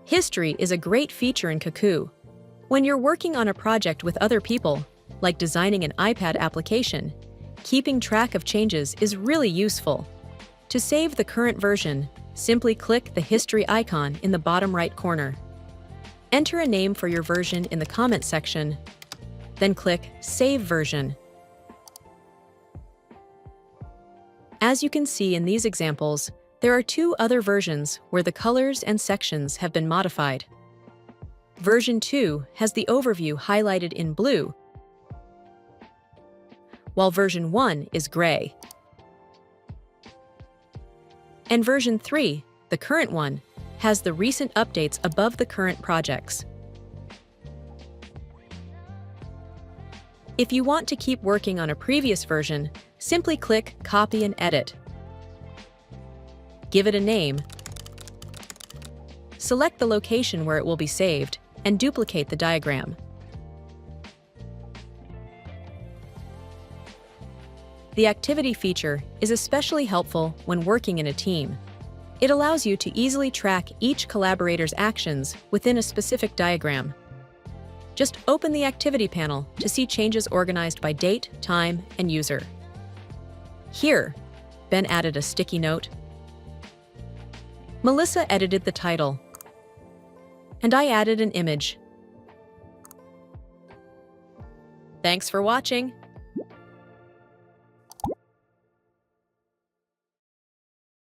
History is a great feature in Cacoo. When you're working on a project with other people, like designing an iPad application, keeping track of changes is really useful. To save the current version, simply click the history icon in the bottom right corner. Enter a name for your version in the comment section, then click Save Version. As you can see in these examples, there are two other versions where the colors and sections have been modified. Version 2 has the overview highlighted in blue, while version 1 is gray. And version 3, the current one, has the recent updates above the current projects. If you want to keep working on a previous version, simply click Copy and Edit. Give it a name, select the location where it will be saved, and duplicate the diagram. The activity feature is especially helpful when working in a team. It allows you to easily track each collaborator's actions within a specific diagram. Just open the activity panel to see changes organized by date, time, and user. Here, Ben added a sticky note. Melissa edited the title. And I added an image. Thanks for watching.